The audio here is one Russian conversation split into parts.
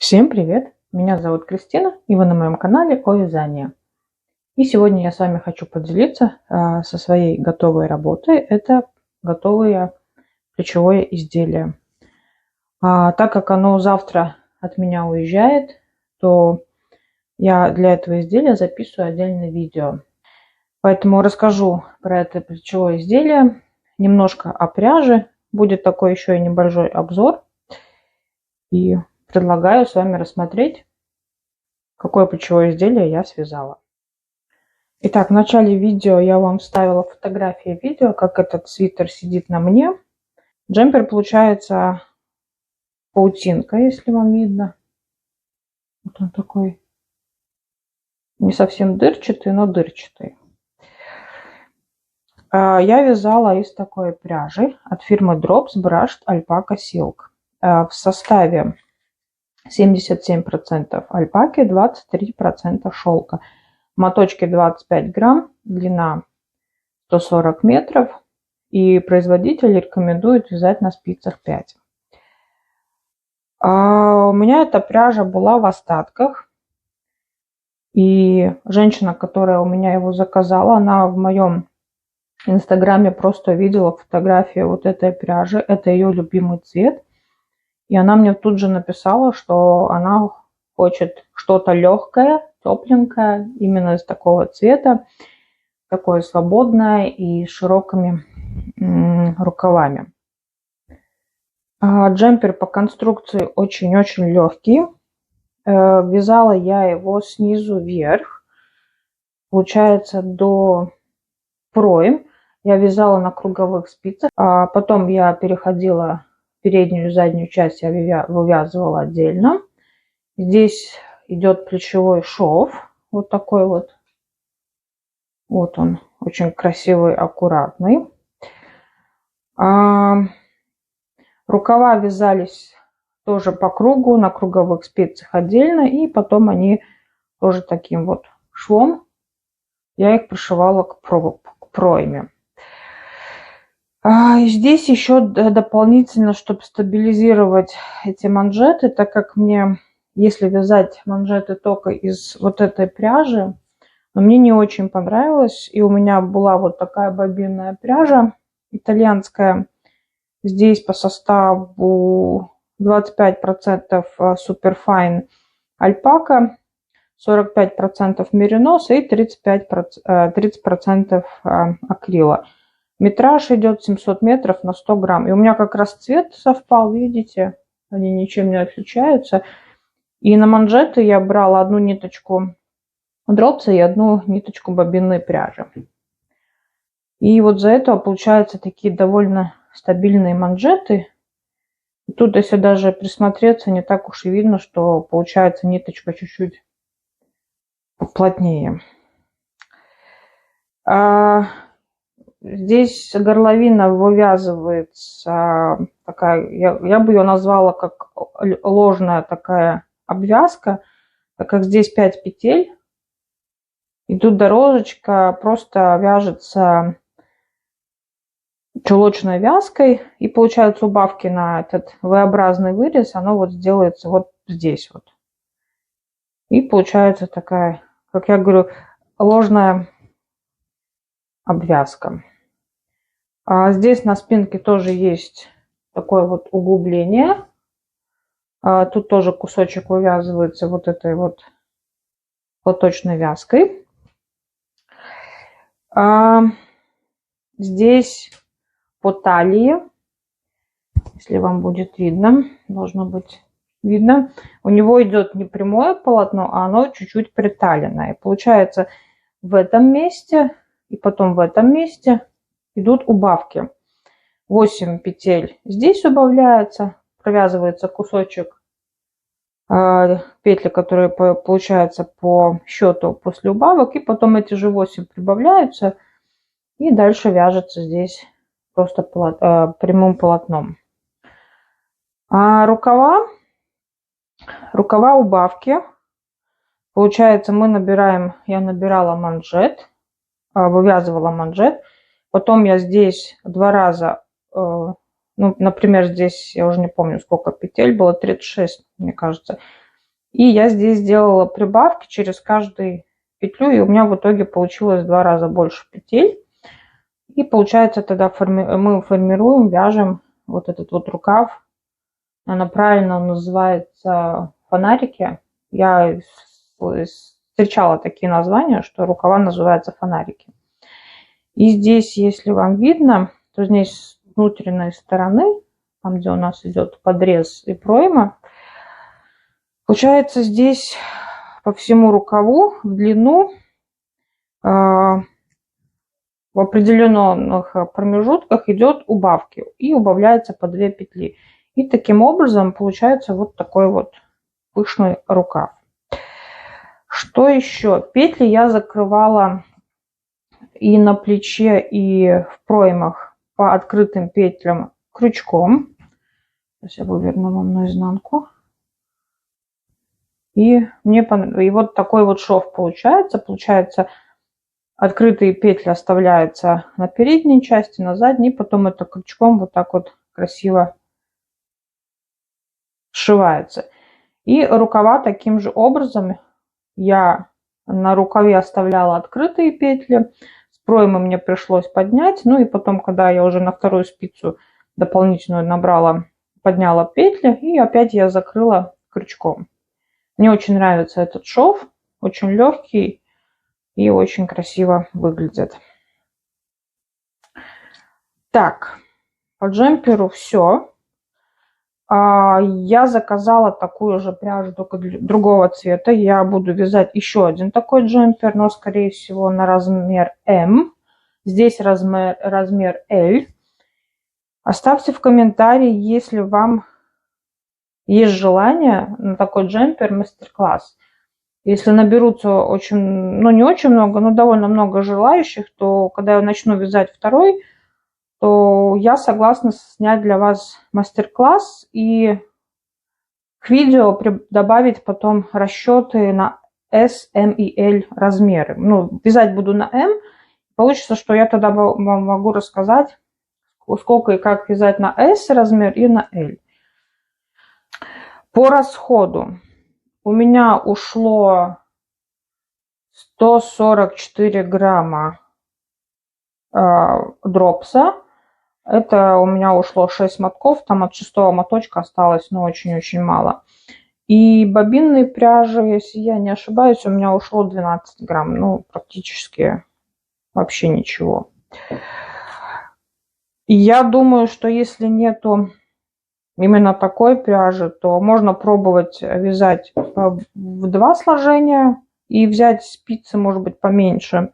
Всем привет! Меня зовут Кристина, и вы на моем канале о вязании. И сегодня я с вами хочу поделиться со своей готовой работой. Это готовое плечевое изделие. Так как оно завтра от меня уезжает, то я для этого изделия записываю отдельное видео. Поэтому расскажу про это плечевое изделие, немножко о пряже. Будет такой еще и небольшой обзор. И предлагаю с вами рассмотреть, какое плечевое изделие я связала. Итак, в начале видео я вам вставила фотографии видео, как этот свитер сидит на мне. Джемпер получается паутинка, если вам видно. Вот он такой не совсем дырчатый, но дырчатый. Я вязала из такой пряжи от фирмы Drops Brushed Alpaca Silk. В составе 77% альпаки, 23% шелка. Моточки 25 грамм, длина 140 метров. И производитель рекомендует вязать на спицах 5. У меня эта пряжа была в остатках. И женщина, которая у меня его заказала, она в моем инстаграме просто видела фотографию вот этой пряжи. Это ее любимый цвет. И она мне тут же написала, что она хочет что-то легкое, тепленькое, именно из такого цвета, такое свободное и с широкими рукавами. Джемпер по конструкции очень-очень легкий. Вязала я его снизу вверх, получается до пройм. Я вязала на круговых спицах, а потом я переходила переднюю и заднюю часть, я вывязывала отдельно. Здесь идет плечевой шов, вот такой вот. Вот он, очень красивый, аккуратный. Рукава вязались тоже по кругу, на круговых спицах отдельно, и потом они тоже таким вот швом. Я их пришивала к пройме. Здесь еще дополнительно, чтобы стабилизировать эти манжеты, так как мне, если вязать манжеты только из вот этой пряжи, мне не очень понравилось. И у меня была вот такая бобинная пряжа итальянская. Здесь по составу 25% Superfine альпака, 45% меринос и 30% акрила. Метраж идет 700 метров на 100 грамм. И у меня как раз цвет совпал, видите? Они ничем не отличаются. И на манжеты я брала одну ниточку дропса и одну ниточку бобинной пряжи. И вот за это получаются такие довольно стабильные манжеты. И тут, если даже присмотреться, не так уж и видно, что получается ниточка чуть-чуть плотнее. Здесь горловина вывязывается такая, я бы ее назвала как ложная такая обвязка, так как здесь 5 петель. И тут дорожечка просто вяжется чулочной вязкой. И получаются убавки на этот V-образный вырез. Оно вот сделается вот здесь вот. И получается такая, как я говорю, ложная обвязка. Здесь на спинке тоже есть такое вот углубление. Тут тоже кусочек вывязывается вот этой вот платочной вязкой. Здесь по талии, если вам будет видно, должно быть видно, у него идет не прямое полотно, а оно чуть-чуть приталенное. И получается в этом месте и потом в этом месте идут убавки. 8 петель здесь убавляется, провязывается кусочек петли, которые получаются по счету после убавок, и потом эти же 8 прибавляются, и дальше вяжется здесь просто прямым полотном. Рукава убавки. Получается, я набирала манжет, вывязывала манжет, потом я здесь 2 раза, например, здесь я уже не помню, сколько петель было, 36, мне кажется. И я здесь сделала прибавки через каждую петлю, и у меня в итоге получилось в 2 раза больше петель. И получается тогда мы формируем, вяжем вот этот вот рукав. Она правильно называется фонарики. Я встречала такие названия, что рукава называются фонарики. И здесь, если вам видно, то здесь с внутренней стороны, там где у нас идет подрез и пройма, получается здесь по всему рукаву в длину в определенных промежутках идет убавки и убавляется по 2 петли. И таким образом получается вот такой вот пышный рукав. Что еще? Петли я закрывала и на плече, и в проймах по открытым петлям крючком. Сейчас я выверну вам наизнанку. И вот такой вот шов получается. Получается, открытые петли оставляются на передней части, на задней. Потом это крючком вот так вот красиво сшивается. И рукава таким же образом я на рукаве оставляла открытые петли. С проймы мне пришлось поднять. Ну и потом, когда я уже на вторую спицу дополнительную набрала, подняла петли. И опять я закрыла крючком. Мне очень нравится этот шов. Очень легкий и очень красиво выглядит. Так, по джемперу все. Я заказала такую же пряжу, только другого цвета. Я буду вязать еще один такой джемпер, но, скорее всего, на размер М. Здесь размер L. Оставьте в комментарии, если вам есть желание на такой джемпер мастер-класс. Если наберутся не очень много, но довольно много желающих, то когда я начну вязать второй, то я согласна снять для вас мастер-класс и к видео добавить потом расчеты на S, M и L размеры. Вязать буду на M. Получится, что я тогда вам могу рассказать, сколько и как вязать на S размер и на L. По расходу у меня ушло 144 грамма дропса. Это у меня ушло 6 мотков, там от 6-го моточка осталось, очень-очень мало. И бобинной пряжи, если я не ошибаюсь, у меня ушло 12 грамм, практически вообще ничего. И я думаю, что если нету именно такой пряжи, то можно пробовать вязать в 2 сложения и взять спицы, может быть, поменьше.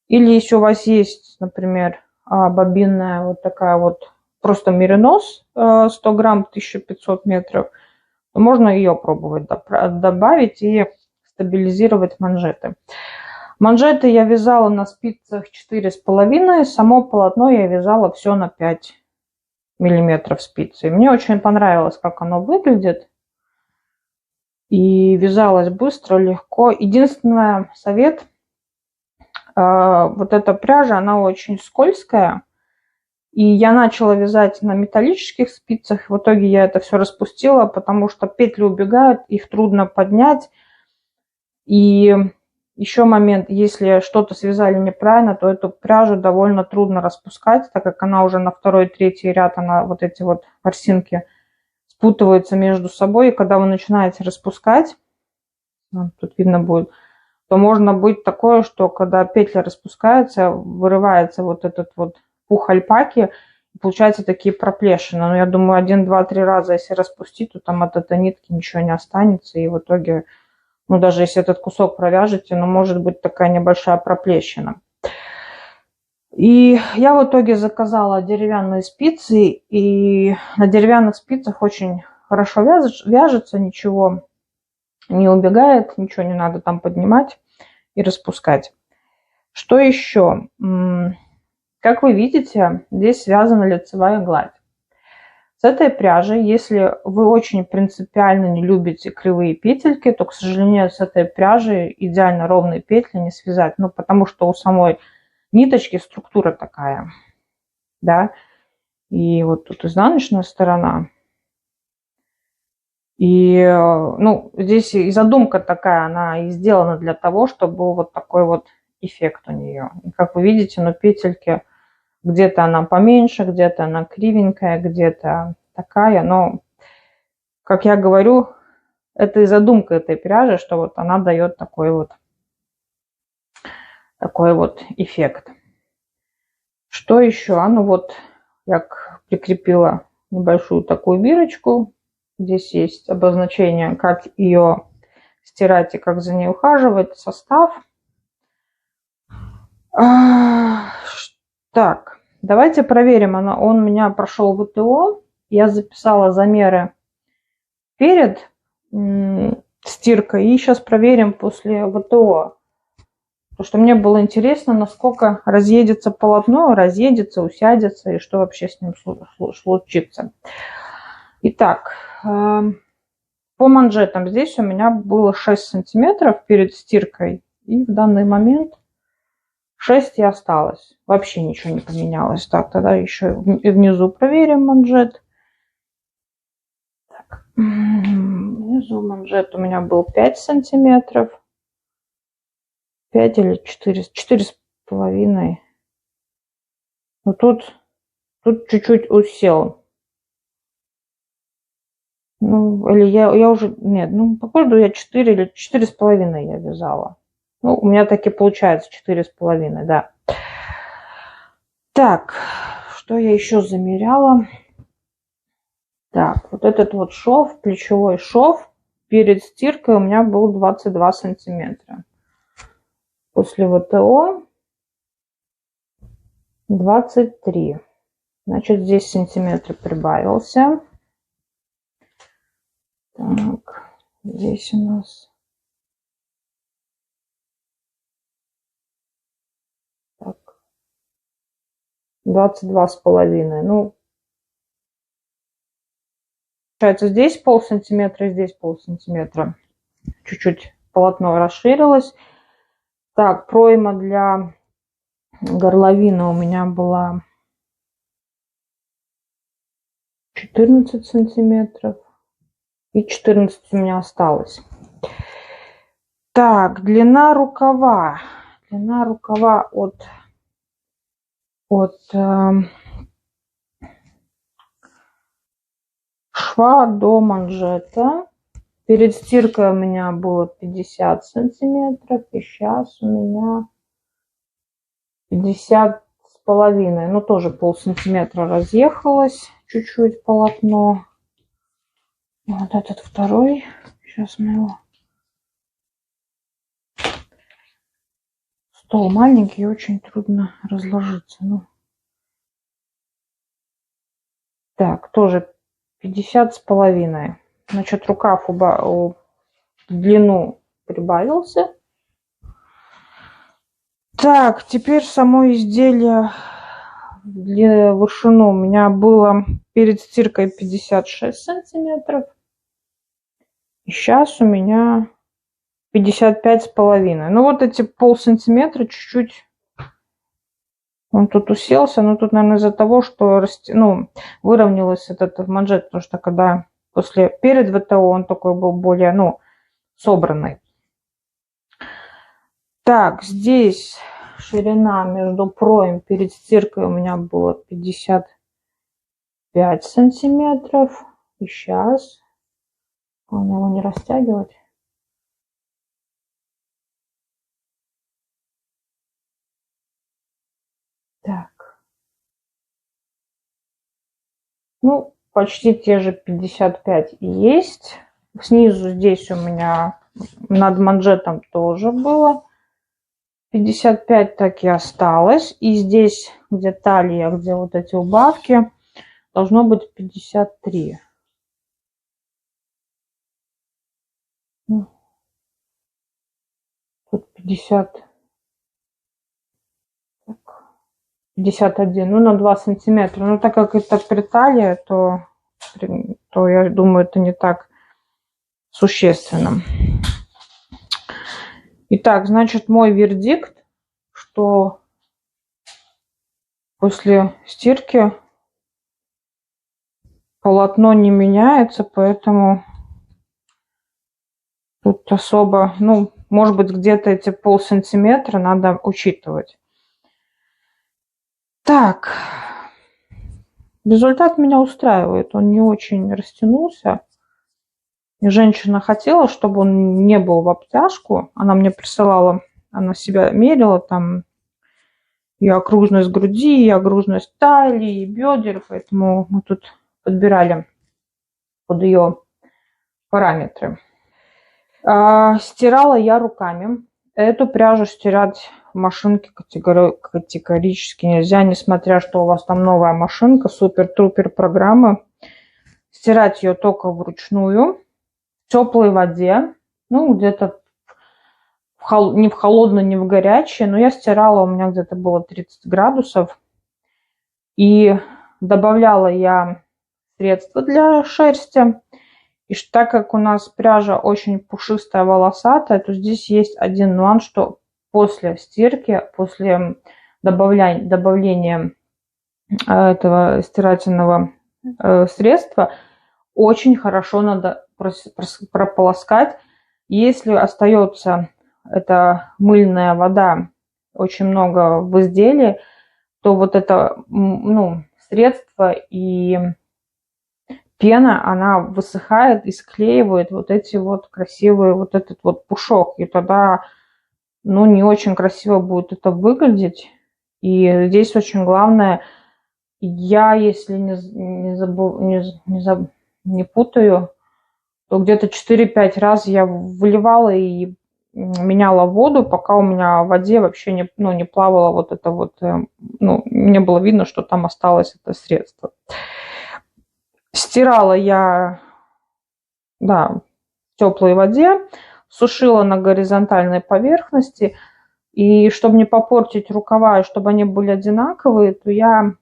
Или если у вас есть, например, бобинная вот такая вот, просто меринос 100 грамм, 1500 метров, то можно ее пробовать добавить и стабилизировать манжеты. Манжеты я вязала на спицах 4,5, само полотно я вязала все на 5 миллиметров спицы. Мне очень понравилось, как оно выглядит. И вязалось быстро, легко. Единственный совет, вот эта пряжа, она очень скользкая. И я начала вязать на металлических спицах. В итоге я это все распустила, потому что петли убегают, их трудно поднять. И еще момент, если что-то связали неправильно, то эту пряжу довольно трудно распускать, так как она уже на 2-3 ряд, вот эти вот ворсинки спутываются между собой. И когда вы начинаете распускать, тут видно будет, то можно быть такое, что когда петля распускается, вырывается вот этот вот пух альпаки, и получаются такие проплешины. Но я думаю, 1, 2, 3 раза, если распустить, то там от этой нитки ничего не останется. И в итоге, даже если этот кусок провяжете, может быть такая небольшая проплешина. И я в итоге заказала деревянные спицы. И на деревянных спицах очень хорошо вяжется, ничего не убегает, ничего не надо там поднимать и распускать. Что еще? Как вы видите, здесь связана лицевая гладь. С этой пряжей, если вы очень принципиально не любите кривые петельки, то, к сожалению, с этой пряжей идеально ровные петли не связать. Потому что у самой ниточки структура такая. Да? И вот тут изнаночная сторона. И, ну, здесь и задумка такая, она и сделана для того, чтобы был вот такой вот эффект у нее. И как вы видите, ну, петельки, где-то она поменьше, где-то она кривенькая, где-то такая. Но, как я говорю, это и задумка этой пряжи, что вот она дает такой вот эффект. Что еще? А ну вот я прикрепила небольшую такую бирочку. Здесь есть обозначение, как ее стирать и как за ней ухаживать, состав. Так, давайте проверим. Он у меня прошел ВТО. Я записала замеры перед стиркой. И сейчас проверим после ВТО. Потому что мне было интересно, насколько разъедется полотно, разъедется, усядется и что вообще с ним случится. Итак, по манжетам здесь у меня было 6 сантиметров перед стиркой. И в данный момент 6 и осталось. Вообще ничего не поменялось. Так, тогда еще внизу проверим манжет. Так. Внизу манжет у меня был 5 сантиметров. 5 или 4, 4,5. Но тут чуть-чуть усел. Ну, или я уже... Нет, ну, походу я 4 или 4,5 я вязала. Ну, у меня таки получается 4,5, да. Так, что я еще замеряла? Так, вот этот вот шов, плечевой шов, перед стиркой у меня был 22 сантиметра. После ВТО 23. Значит, здесь сантиметр прибавился. Так, здесь у нас... Так, 22,5. Ну, получается, здесь полсантиметра, здесь полсантиметра. Чуть-чуть полотно расширилось. Так, пройма для горловины у меня была 14 сантиметров. И 14 у меня осталось. Так, длина рукава. Длина рукава от шва до манжета. Перед стиркой у меня было 50 сантиметров. И сейчас у меня 50,5. Ну, тоже полсантиметра разъехалось чуть-чуть полотно. Вот этот второй. Сейчас мы его... Стол маленький, очень трудно разложиться. Ну. Так, тоже 50,5. Значит, рукав в длину прибавился. Так, теперь само изделие в вышину у меня было перед стиркой 56 сантиметров. И сейчас у меня 55,5. Ну вот эти полсантиметра чуть-чуть он тут уселся. Но тут, наверное, из-за того, что выровнялось этот манжет. Потому что когда перед ВТО он такой был более собранный. Так, здесь ширина между пройм перед стиркой у меня было 55 сантиметров. И сейчас главное его не растягивать. Так. Ну, почти те же 55 и есть. Снизу здесь у меня над манжетом тоже было 55, так и осталось. И здесь, где талия, где вот эти убавки, должно быть 53. Тут 50. 51, ну на 2 сантиметра. Ну так как это приталия, то я думаю, это не так существенно. Итак, значит, мой вердикт, что после стирки полотно не меняется, поэтому тут особо, ну, может быть, где-то эти полсантиметра надо учитывать. Так, результат меня устраивает. Он не очень растянулся. И женщина хотела, чтобы он не был в обтяжку. Она мне присылала, она себя мерила, там и окружность груди, и окружность талии, и бедер. Поэтому мы тут подбирали под ее параметры. Стирала я руками. Эту пряжу стирать в машинке категорически нельзя, несмотря что у вас там новая машинка, супер-трупер программы. Стирать ее только вручную, в теплой воде, ну, где-то не в холодной, не в горячей, но я стирала, у меня где-то было 30 градусов. И добавляла я средства для шерсти. И так как у нас пряжа очень пушистая, волосатая, то здесь есть один нюанс, что после стирки, после добавления этого стирательного средства, очень хорошо надо прополоскать. Если остается эта мыльная вода очень много в изделии, то вот это, ну, средство и пена, она высыхает и склеивает вот эти вот красивые, вот этот вот пушок. И тогда, ну, не очень красиво будет это выглядеть. И здесь очень главное, я, если не путаю, то где-то 4-5 раз я выливала и меняла воду, пока у меня в воде вообще не плавало вот это вот, ну, не было видно, что там осталось это средство. Стирала я, да, в теплой воде, сушила на горизонтальной поверхности. И чтобы не попортить рукава, и чтобы они были одинаковые, то я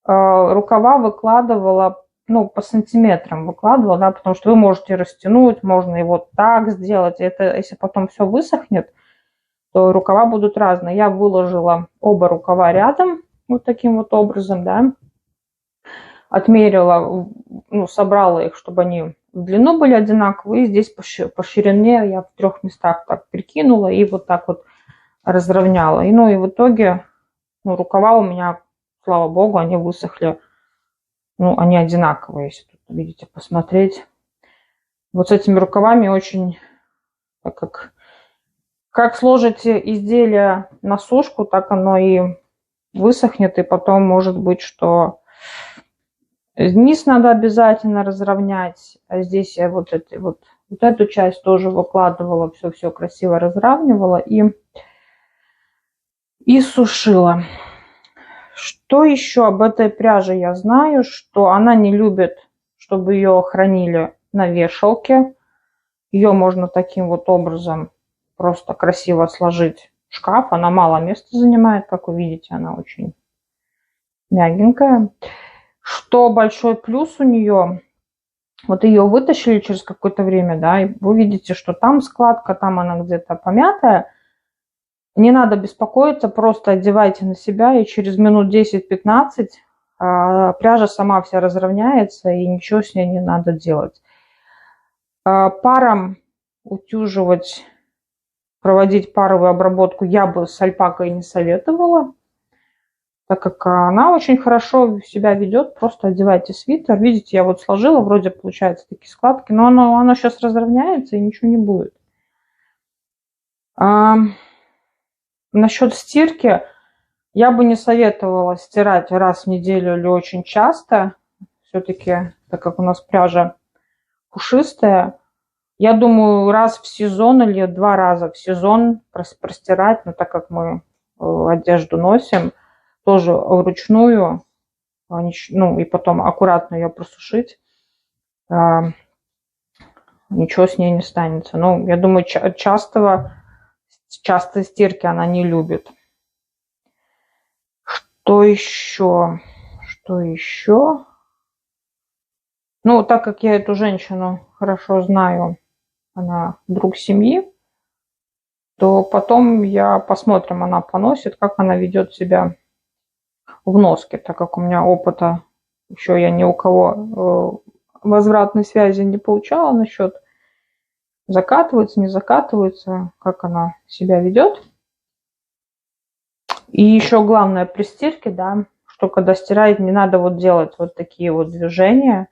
рукава выкладывала, ну, по сантиметрам выкладывала, да, потому что вы можете растянуть, можно и вот так сделать. Это, если потом все высохнет, то рукава будут разные. Я выложила оба рукава рядом, вот таким вот образом, да, отмерила, ну, собрала их, чтобы они в длину были одинаковые. И здесь по ширине я в 3 местах так прикинула и вот так вот разровняла. И, ну, и в итоге, ну, рукава у меня, слава богу, они высохли. Ну, они одинаковые, если тут, видите, посмотреть. Вот с этими рукавами очень, так как сложите изделие на сушку, так оно и высохнет. И потом может быть, что низ надо обязательно разровнять. А здесь я вот эту часть тоже выкладывала, все красиво разравнивала и сушила. Что еще об этой пряже я знаю, что она не любит, чтобы ее хранили на вешалке. Ее можно таким вот образом просто красиво сложить в шкаф. Она мало места занимает, как вы видите, она очень мягенькая. Что большой плюс у нее, вот ее вытащили через какое-то время, да, и вы видите, что там складка, там она где-то помятая. Не надо беспокоиться, просто одевайте на себя, и через минут 10-15 пряжа сама вся разровняется, и ничего с ней не надо делать. Паром утюживать, проводить паровую обработку я бы с альпакой не советовала, так как она очень хорошо себя ведет. Просто одевайте свитер. Видите, я вот сложила, вроде получается такие складки, но оно сейчас разровняется и ничего не будет. Насчет стирки я бы не советовала стирать раз в неделю или очень часто. Все-таки, так как у нас пряжа пушистая, я думаю, раз в сезон или 2 раза в сезон простирать, но так как мы одежду носим, тоже вручную, ну и потом аккуратно ее просушить, ничего с ней не станется. Ну, я думаю, частой стирки она не любит. Что еще? Что еще? Ну, так как я эту женщину хорошо знаю, она друг семьи, то потом посмотрим, она поносит, как она ведет себя в носке, так как у меня опыта еще я ни у кого возвратной связи не получала насчет закатывается, не закатывается, как она себя ведет. И еще главное при стирке, да, что когда стираете, не надо вот делать вот такие вот движения.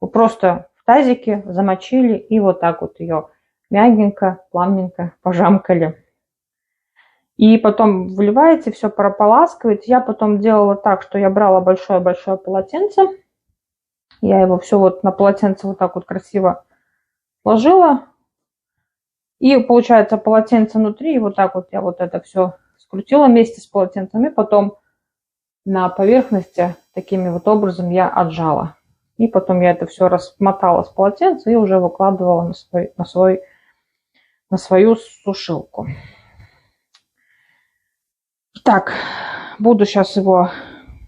Вы просто в тазике замочили и вот так вот ее мягенько, плавненько пожамкали. И потом выливаете, все прополаскиваете. Я потом делала так, что я брала большое-большое полотенце. Я его все вот на полотенце вот так вот красиво сложила. И получается полотенце внутри. И вот так вот я вот это все скрутила вместе с полотенцем. И потом на поверхности такими вот образом я отжала. И потом я это все размотала с полотенца и уже выкладывала на свою сушилку. Так, буду сейчас его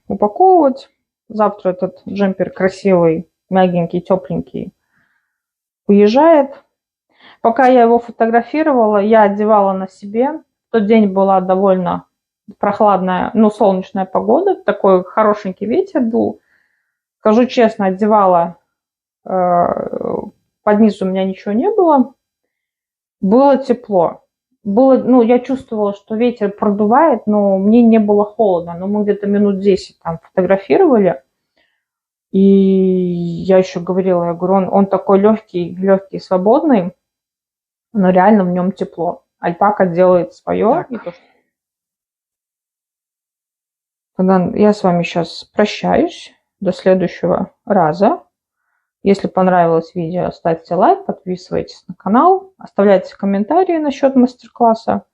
упаковывать. Завтра этот джемпер красивый, мягенький, тепленький уезжает. Пока я его фотографировала, я одевала на себе. В тот день была довольно прохладная, ну, солнечная погода. Такой хорошенький ветер дул. Скажу честно, одевала, под низ у меня ничего не было. Было тепло. Я чувствовала, что ветер продувает, но мне не было холодно. Но мы где-то минут 10 там фотографировали. И я еще говорила, я говорю, он такой легкий, свободный, но реально в нем тепло. Альпака делает свое. Тогда я с вами сейчас прощаюсь. До следующего раза. Если понравилось видео, ставьте лайк, подписывайтесь на канал, оставляйте комментарии насчет мастер-класса.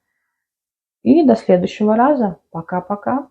И до следующего раза. Пока-пока.